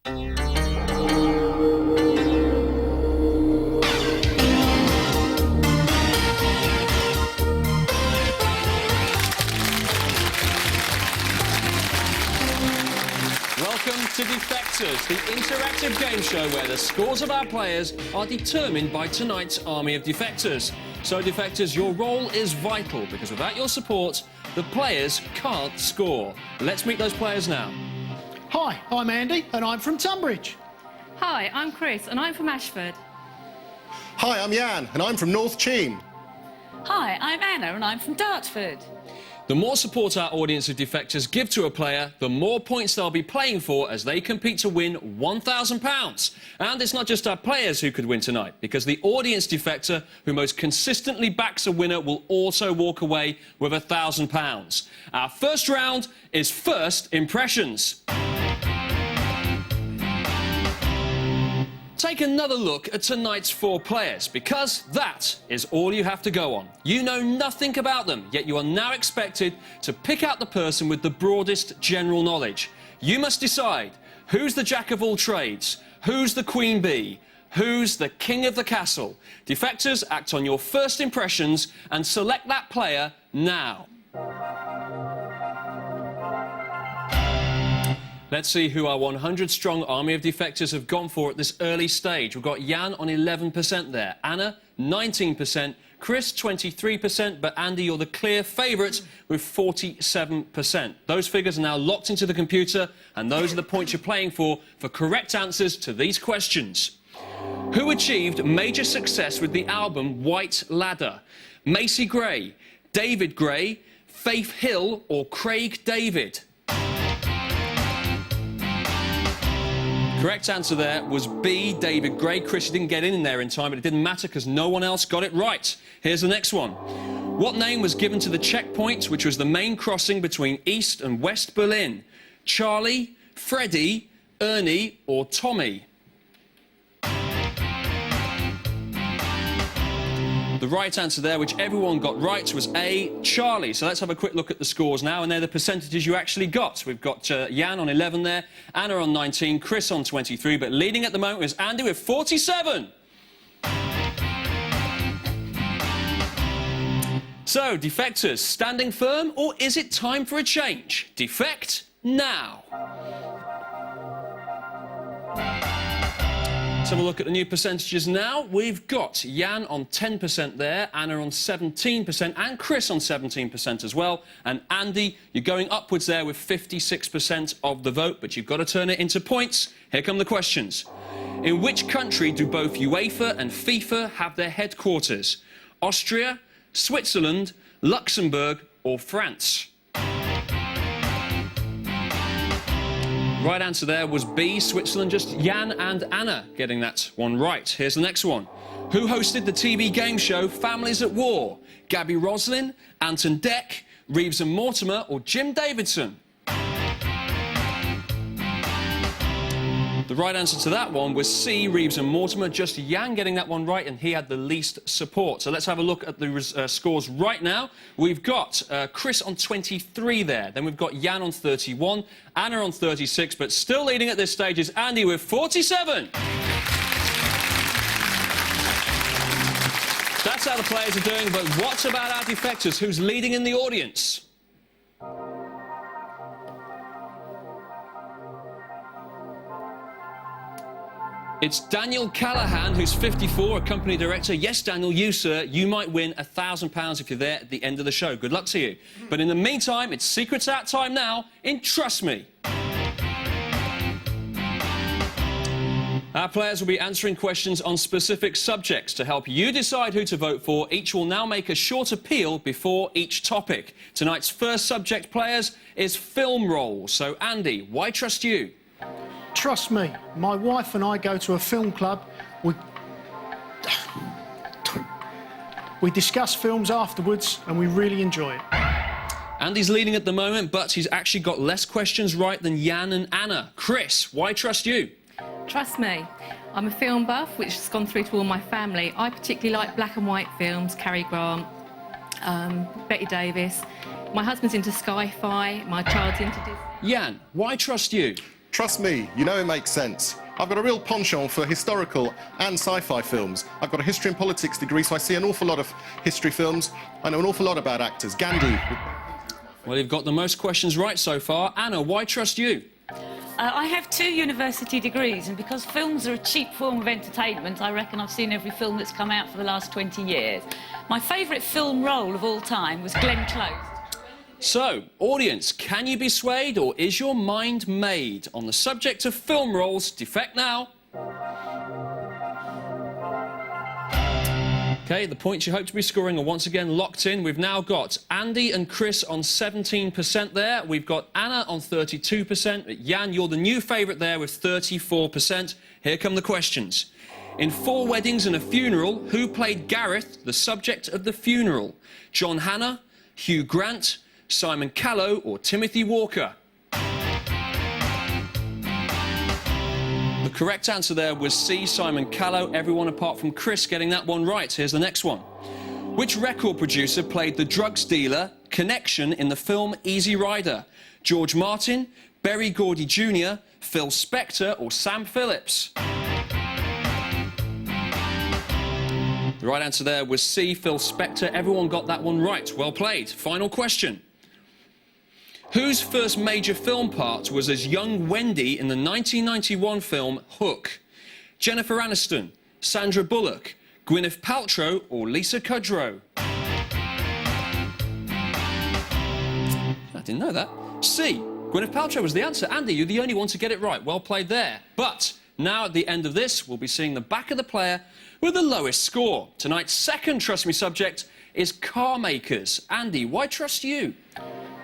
Welcome to Defectors, the interactive game show where the scores of our players are determined by tonight's army of defectors. So, defectors, your role is vital because without your support, the players can't score. Let's meet those players now. Hi, I'm Andy and I'm from Tunbridge. Hi, I'm Chris and I'm from Ashford. Hi, I'm Jan and I'm from North Cheam. Hi, I'm Anna and I'm from Dartford. The more support our audience of defectors give to a player, the more points they'll be playing for as they compete to win £1,000. And it's not just our players who could win tonight, because the audience defector who most consistently backs a winner will also walk away with £1,000. Our first round is First Impressions. Take another look at tonight's four players, because that is all you have to go on. You know nothing about them, yet you are now expected to pick out the person with the broadest general knowledge. You must decide who's the jack of all trades, who's the queen bee, who's the king of the castle. Defectors, act on your first impressions and select that player now. Let's see who our 100-strong army of defectors have gone for at this early stage. We've got Jan on 11% there, Anna 19%, Chris 23%, but Andy, you're the clear favourite with 47%. Those figures are now locked into the computer, and those are the points you're playing for correct answers to these questions. Who achieved major success with the album White Ladder? Macy Gray, David Gray, Faith Hill or Craig David? Correct answer there was B, David Gray. Chris, you didn't get in there in time, but it didn't matter because no one else got it right. Here's the next one. What name was given to the checkpoint, which was the main crossing between East and West Berlin? Charlie, Freddie, Ernie or Tommy? The right answer there, which everyone got right, was A, Charlie. So let's have a quick look at the scores now, and they're the percentages you actually got. We've got Jan on 11 there, Anna on 19, Chris on 23, but leading at the moment is Andy with 47. So, defectors, standing firm, or is it time for a change? Defect now. Let's have a look at the new percentages now. We've got Jan on 10% there, Anna on 17%, and Chris on 17% as well. And Andy, you're going upwards there with 56% of the vote, but you've got to turn it into points. Here come the questions. In which country do both UEFA and FIFA have their headquarters? Austria, Switzerland, Luxembourg, or France? Right answer there was B, Switzerland. Just Jan and Anna getting that one right. Here's the next one. Who hosted the TV game show Families at War? Gabby Roslin, Anton Deck, Reeves and Mortimer, or Jim Davidson? The right answer to that one was C, Reeves and Mortimer. Just Jan getting that one right, and he had the least support. So let's have a look at the scores right now. We've got Chris on 23 there. Then we've got Jan on 31, Anna on 36, but still leading at this stage is Andy with 47. That's how the players are doing, but what about our defectors? Who's leading in the audience? It's Daniel Callahan, who's 54, a company director. Yes, Daniel, you, sir, you might win £1,000 if you're there at the end of the show. Good luck to you. But in the meantime, it's Secrets Out time now in Trust Me. Our players will be answering questions on specific subjects to help you decide who to vote for. Each will now make a short appeal before each topic. Tonight's first subject, players, is film roles. So, Andy, why trust you? Trust me, my wife and I go to a film club. We discuss films afterwards and we really enjoy it. Andy's leading at the moment, but he's actually got less questions right than Jan and Anna. Chris, why trust you? Trust me, I'm a film buff, which has gone through to all my family. I particularly like black and white films, Cary Grant, Betty Davis. My husband's into sci-fi, my child's into Disney. Jan, why trust you? Trust me, you know it makes sense. I've got a real penchant for historical and sci-fi films. I've got a history and politics degree, so I see an awful lot of history films. I know an awful lot about actors. Gandhi. Well, you've got the most questions right so far. Anna, why trust you? I have 2 university degrees, and because films are a cheap form of entertainment, I reckon I've seen every film that's come out for the last 20 years. My favourite film role of all time was Glenn Close. So, audience, can you be swayed or is your mind made? On the subject of film roles, defect now. OK, the points you hope to be scoring are once again locked in. We've now got Andy and Chris on 17% there. We've got Anna on 32%. Jan, you're the new favourite there with 34%. Here come the questions. In 4 Weddings and a Funeral, who played Gareth, the subject of the funeral? John Hannah, Hugh Grant, Simon Callow or Timothy Walker? The correct answer there was C, Simon Callow. Everyone apart from Chris getting that one right. Here's the next one. Which record producer played the drugs dealer Connection in the film Easy Rider? George Martin, Berry Gordy Jr., Phil Spector or Sam Phillips? The right answer there was C, Phil Spector. Everyone got that one right. Well played. Final question. Whose first major film part was as young Wendy in the 1991 film Hook? Jennifer Aniston, Sandra Bullock, Gwyneth Paltrow or Lisa Kudrow? I didn't know that. C, Gwyneth Paltrow was the answer. Andy, you're the only one to get it right. Well played there. But now at the end of this, we'll be seeing the back of the player with the lowest score. Tonight's second Trust Me subject is car makers. Andy, why trust you?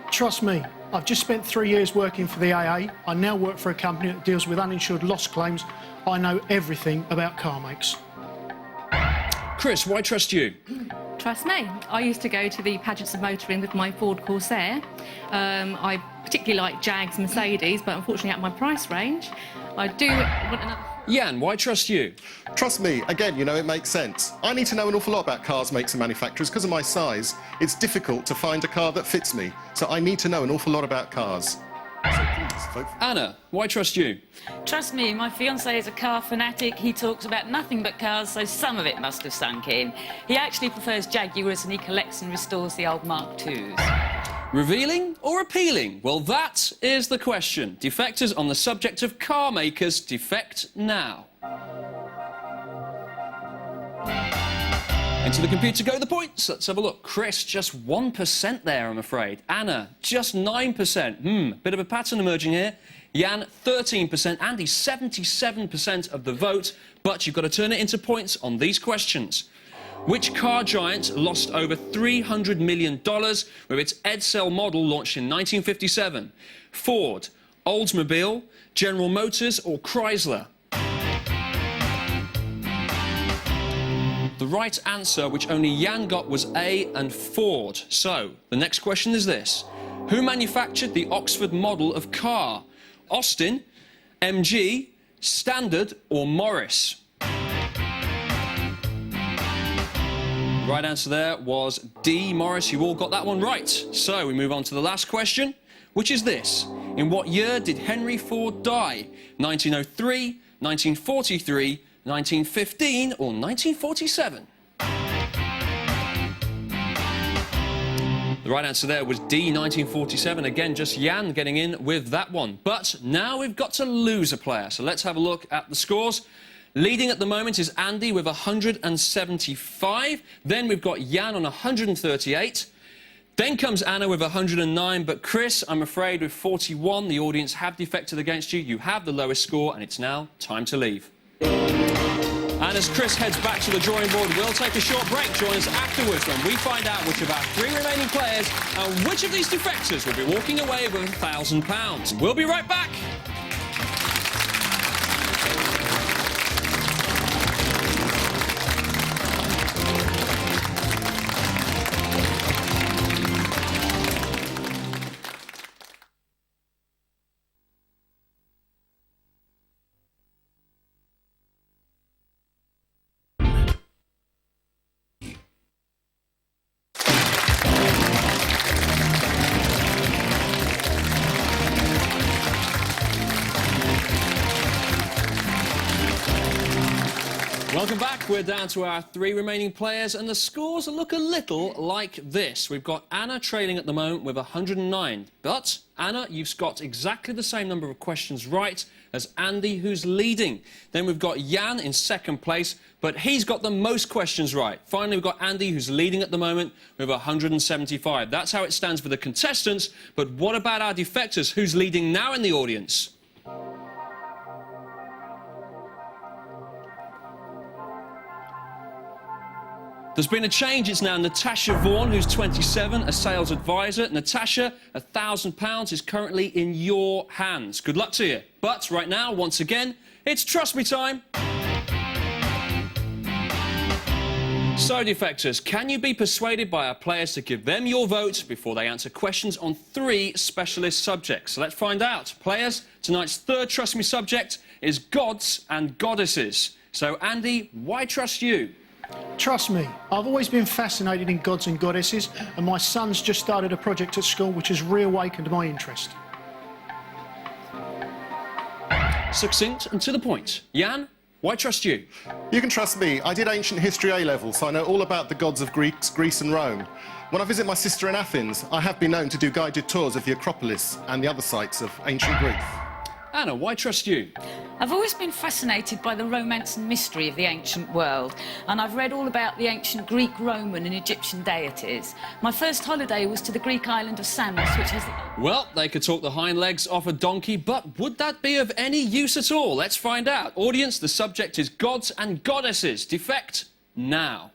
Trust me, I've just spent 3 years working for the AA. I now work for a company that deals with uninsured loss claims. I know everything about car makes. Chris, why trust you? Trust me, I used to go to the pageants of motoring with my Ford Corsair. I particularly like Jags and Mercedes, but unfortunately at my price range. I do want another... Jan, why trust you? Trust me, again, you know it makes sense. I need to know an awful lot about cars, makes and manufacturers. Because of my size, it's difficult to find a car that fits me. So I need to know an awful lot about cars. So please, vote for... Anna, why trust you? Trust me, my fiancé is a car fanatic. He talks about nothing but cars, so some of it must have sunk in. He actually prefers Jaguars and he collects and restores the old Mark IIs. Revealing or appealing? Well, that is the question. Defectors on the subject of car makers, defect now. Into the computer go the points. Let's have a look. Chris, just 1% there, I'm afraid. Anna, just 9%. Bit of a pattern emerging here. Jan, 13%. Andy, 77% of the vote. But you've got to turn it into points on these questions. Which car giant lost over $300 million with its Edsel model launched in 1957? Ford, Oldsmobile, General Motors or Chrysler? The right answer, which only Jan got, was A and Ford. So, the next question is this. Who manufactured the Oxford model of car? Austin, MG, Standard or Morris? The right answer there was D, Morris. You all got that one right. So we move on to the last question, which is this. In what year did Henry Ford die? 1903, 1943, 1915 or 1947? The right answer there was D, 1947. Again, just Jan getting in with that one. But now we've got to lose a player. So let's have a look at the scores. Leading at the moment is Andy with 175. Then we've got Jan on 138. Then comes Anna with 109. But Chris, I'm afraid, with 41. The audience have defected against you. You have the lowest score, and it's now time to leave. And as Chris heads back to the drawing board, we'll take a short break. Join us afterwards when we find out which of our 3 remaining players and which of these defectors will be walking away with £1,000. We'll be right back. Welcome back. We're down to our 3 remaining players, and the scores look a little like this. We've got Anna trailing at the moment with 109. But, Anna, you've got exactly the same number of questions right as Andy, who's leading. Then we've got Jan in second place, but he's got the most questions right. Finally, we've got Andy, who's leading at the moment with 175. That's how it stands for the contestants. But what about our defectors? Who's leading now in the audience? There's been a change. It's now Natasha Vaughan, who's 27, a sales advisor. Natasha, £1,000 is currently in your hands. Good luck to you. But right now, once again, it's Trust Me time. So, defectors, can you be persuaded by our players to give them your vote before they answer questions on 3 specialist subjects? So let's find out. Players, tonight's 3rd Trust Me subject is gods and goddesses. So, Andy, why trust you? Trust me, I've always been fascinated in gods and goddesses, and my son's just started a project at school which has reawakened my interest. Succinct and to the point. Jan, why trust you? You can trust me. I did ancient history A-level, so I know all about the gods of Greece and Rome. When I visit my sister in Athens, I have been known to do guided tours of the Acropolis and the other sites of ancient Greece. Anna, why trust you? I've always been fascinated by the romance and mystery of the ancient world, and I've read all about the ancient Greek, Roman and Egyptian deities. My first holiday was to the Greek island of Samos, which has... Well, they could talk the hind legs off a donkey, but would that be of any use at all? Let's find out. Audience, the subject is gods and goddesses. Defect now.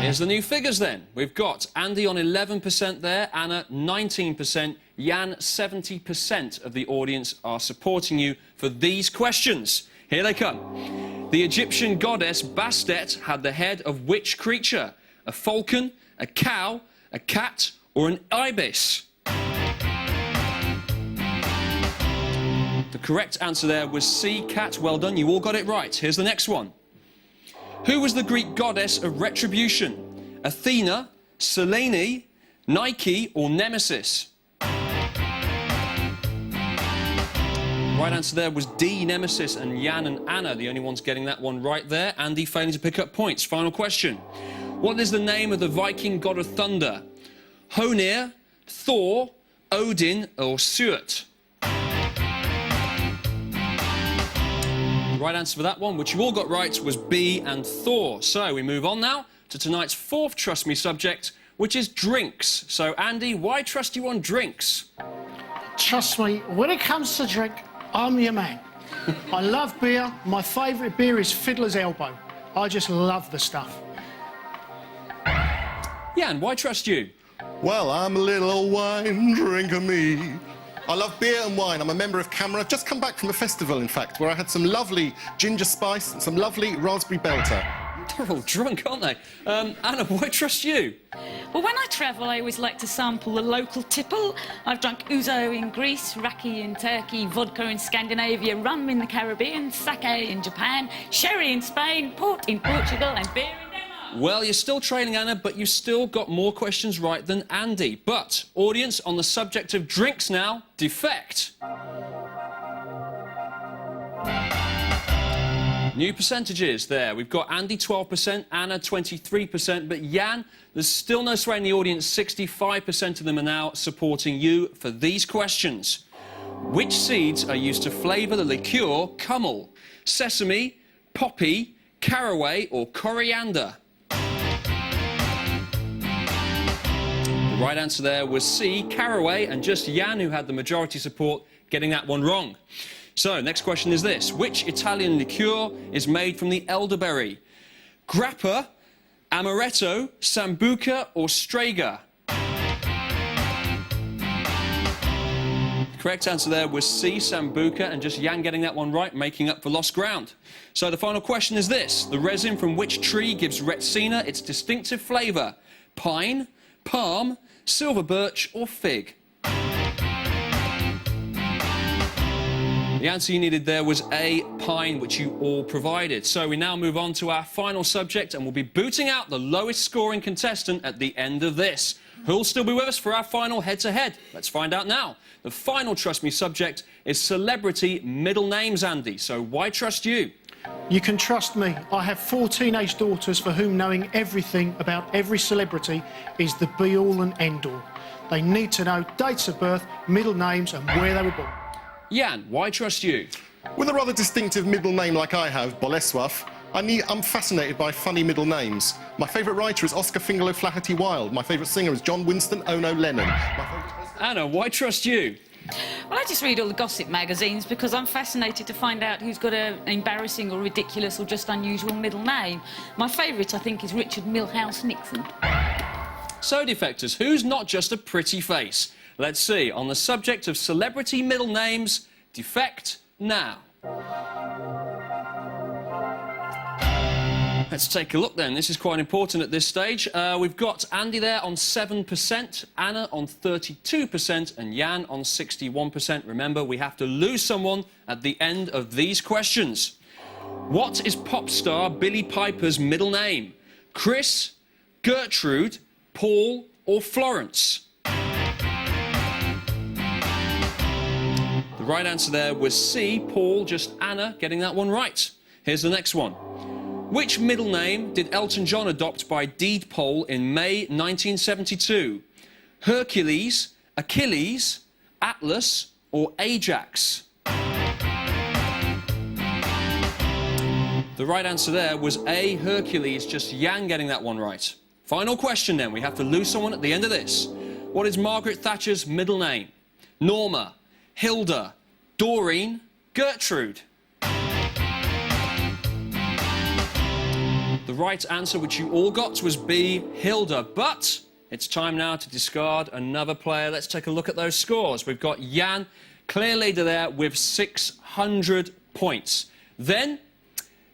Here's the new figures then. We've got Andy on 11% there, Anna 19%, Jan 70% of the audience are supporting you for these questions. Here they come. The Egyptian goddess Bastet had the head of which creature? A falcon, a cow, a cat or an ibis? The correct answer there was C, cat. Well done, you all got it right. Here's the next one. Who was the Greek goddess of retribution? Athena, Selene, Nike or Nemesis? Right answer there was D, Nemesis, and Jan and Anna, the only ones getting that one right there. Andy failing to pick up points. Final question. What is the name of the Viking god of thunder? Honir, Thor, Odin or Suet? The right answer for that one, which you all got right, was B and Thor. So we move on now to tonight's 4th Trust Me subject, which is drinks. So, Andy, why trust you on drinks? Trust me, when it comes to drink, I'm your man. I love beer. My favourite beer is Fiddler's Elbow. I just love the stuff. Jan, why trust you? Well, I'm a little wine drinker me. I love beer and wine. I'm a member of CAMRA. I've just come back from a festival, in fact, where I had some lovely ginger spice and some lovely raspberry belter. They're all drunk, aren't they? Anna, why trust you? Well, when I travel, I always like to sample the local tipple. I've drunk ouzo in Greece, raki in Turkey, vodka in Scandinavia, rum in the Caribbean, sake in Japan, sherry in Spain, port in Portugal and beer in Denmark. Well, you're still trailing, Anna, but you still got more questions right than Andy. But, audience, on the subject of drinks now, defect. New percentages there. We've got Andy 12%, Anna 23%, but Jan, there's still no sway in the audience. 65% of them are now supporting you for these questions. Which seeds are used to flavour the liqueur Kummel? Sesame, poppy, caraway or coriander? The right answer there was C, caraway, and just Jan, who had the majority support, getting that one wrong. So, next question is this. Which Italian liqueur is made from the elderberry? Grappa, Amaretto, Sambuca or Strega? The correct answer there was C, Sambuca, and just Jan getting that one right, making up for lost ground. So the final question is this. The resin from which tree gives Retsina its distinctive flavour? Pine, palm, silver birch or fig? The answer you needed there was A, pine, which you all provided. So we now move on to our final subject, and we'll be booting out the lowest scoring contestant at the end of this. Who'll still be with us for our final head-to-head? Let's find out now. The final Trust Me subject is celebrity middle names, Andy. So why trust you? You can trust me. I have 4 teenage daughters for whom knowing everything about every celebrity is the be-all and end-all. They need to know dates of birth, middle names and where they were born. Jan, why trust you? With a rather distinctive middle name like I have, Bolesław, I'm fascinated by funny middle names. My favourite writer is Oscar Fingal O'Flaherty Wilde. My favourite singer is John Winston Ono Lennon. Anna, why trust you? Well, I just read all the gossip magazines because I'm fascinated to find out who's got an embarrassing or ridiculous or just unusual middle name. My favourite, I think, is Richard Milhouse Nixon. So, Defectors, who's not just a pretty face? Let's see. On the subject of celebrity middle names, defect now. Let's take a look then. This is quite important at this stage. We've got Andy there on 7%, Anna on 32% and Jan on 61%. Remember, we have to lose someone at the end of these questions. What is pop star Billie Piper's middle name? Chris, Gertrude, Paul or Florence? The right answer there was C, Paul, just Anna getting that one right. Here's the next one. Which middle name did Elton John adopt by deed poll in May 1972? Hercules, Achilles, Atlas or Ajax? The right answer there was A, Hercules, just Jan getting that one right. Final question then, we have to lose someone at the end of this. What is Margaret Thatcher's middle name? Norma, Hilda, Doreen, Gertrude? The right answer, which you all got, was B, Hilda. But it's time now to discard another player. Let's take a look at those scores. We've got Jan, clear leader there with 600 points. Then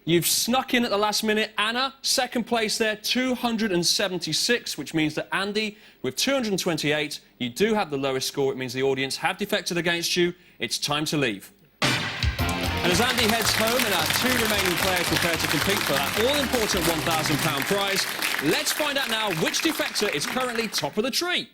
you've snuck in at the last minute. Anna, second place there, 276, which means that Andy, with 228, you do have the lowest score. It means the audience have defected against you. It's time to leave. And as Andy heads home and our 2 remaining players prepare to compete for that all-important £1,000 prize, let's find out now which defector is currently top of the tree.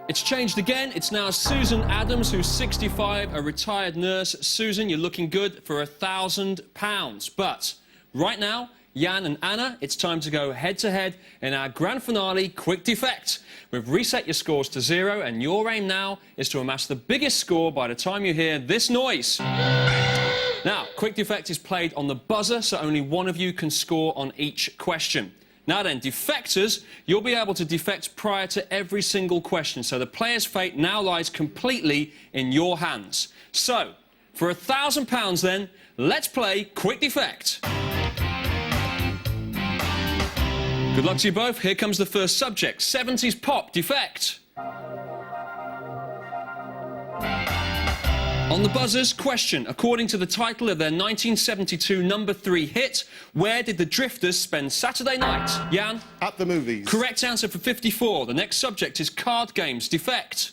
It's changed again. It's now Susan Adams, who's 65, a retired nurse. Susan, you're looking good for £1,000. But right now, Jan and Anna, it's time to go head-to-head in our grand finale Quick Defect. We've reset your scores to 0, and your aim now is to amass the biggest score by the time you hear this noise. Now, Quick Defect is played on the buzzer, so only one of you can score on each question. Now then, defectors, you'll be able to defect prior to every single question, so the player's fate now lies completely in your hands. So, for £1,000 then, let's play Quick Defect. Good luck to you both. Here comes the first subject, 70s pop defect. On the buzzers, question. According to the title of their 1972 number 3 hit, where did the Drifters spend Saturday night? Jan? At the movies. Correct answer for 54. The next subject is card games defect.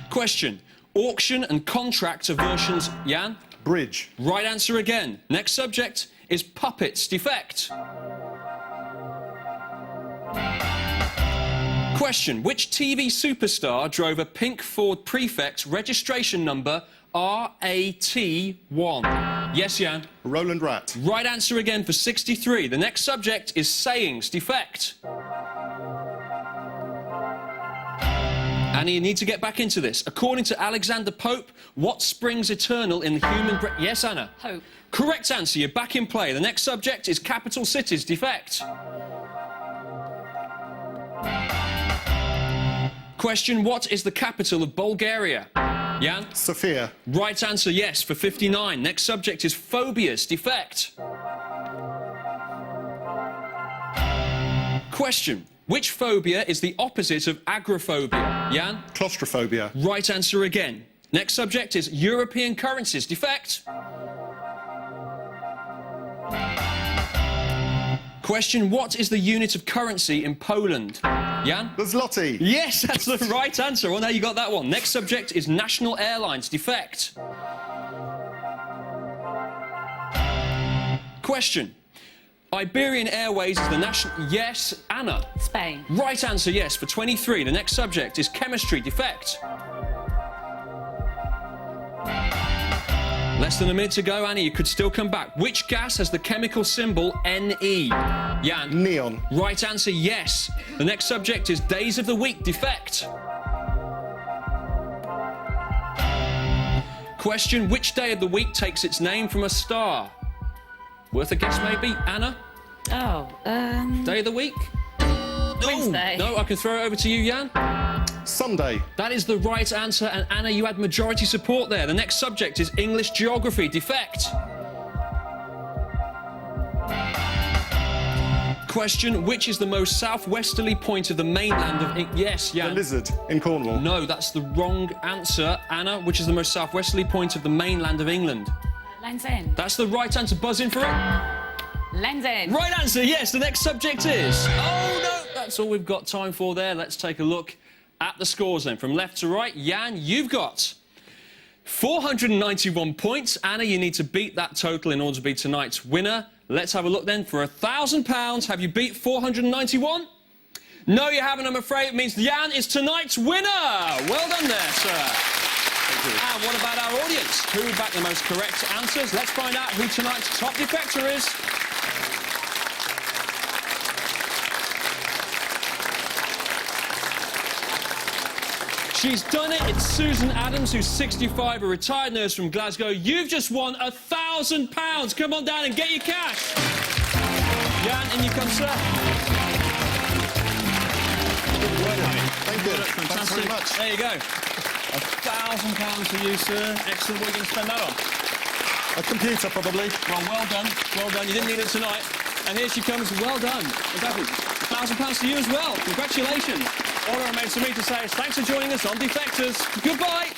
Question. Auction and contract of versions. Jan? Bridge. Right answer again. Next subject is puppets defect. Question. Which TV superstar drove a pink Ford Prefect registration number RAT1? Yes, Jan? Roland Rat. Right answer again for 63. The next subject is sayings defect. Annie, you need to get back into this. According to Alexander Pope, what springs eternal in the human brain? Yes, Anna? Hope. Correct answer. You're back in play. The next subject is capital cities defect. Question, what is the capital of Bulgaria? Jan? Sofia. Right answer, yes, for 59. Next subject is phobias defect. Question, which phobia is the opposite of agoraphobia? Jan? Claustrophobia. Right answer again. Next subject is European currencies defect. Question, what is the unit of currency in Poland? Jan? The zloty. Yes, that's the right answer. Well, now you got that one. Next subject is national airlines defect. Question. Iberian Airways is the national... Yes, Anna. Spain. Right answer, yes, for 23. The next subject is chemistry. Defect. Less than a minute to go, Annie. You could still come back. Which gas has the chemical symbol Ne? Jan. Neon. Right answer, yes. The next subject is days of the week. Defect. Question. Which day of the week takes its name from a star? Worth a guess, maybe? Anna? Oh, Day of the week? Wednesday. No, I can throw it over to you, Jan. Sunday. That is the right answer, and Anna, you had majority support there. The next subject is English geography. Defect. Question, which is the most southwesterly point of the mainland of... Yes, The Jan. Lizard in Cornwall. No, that's the wrong answer. Anna, which is the most southwesterly point of the mainland of England? Land's End. That's the right answer. Buzz in for it. Land's End. Right answer, yes. The next subject is... Oh, no, that's all we've got time for there. Let's take a look at the scores then. From left to right, Jan, you've got 491 points. Anna, you need to beat that total in order to be tonight's winner. Let's have a look then. For £1,000, have you beat 491? No, you haven't, I'm afraid. It means Jan is tonight's winner. Well done there, sir. And what about our audience? Who backed the most correct answers? Let's find out who tonight's top defector is. She's done it. It's Susan Adams, who's 65, a retired nurse from Glasgow. You've just won £1,000. Come on down and get your cash. Jan, in you come, sir. Good work, mate. Thank you. Fantastic. Thanks very much. There you go. £1,000 for you, sir. Excellent. What are you going to spend that on? A computer, probably. Well done. Well done. You didn't need it tonight. And here she comes. Well done. Exactly. £1,000 to you as well. Congratulations. All that remains for me to say is thanks for joining us on Defectors. Goodbye.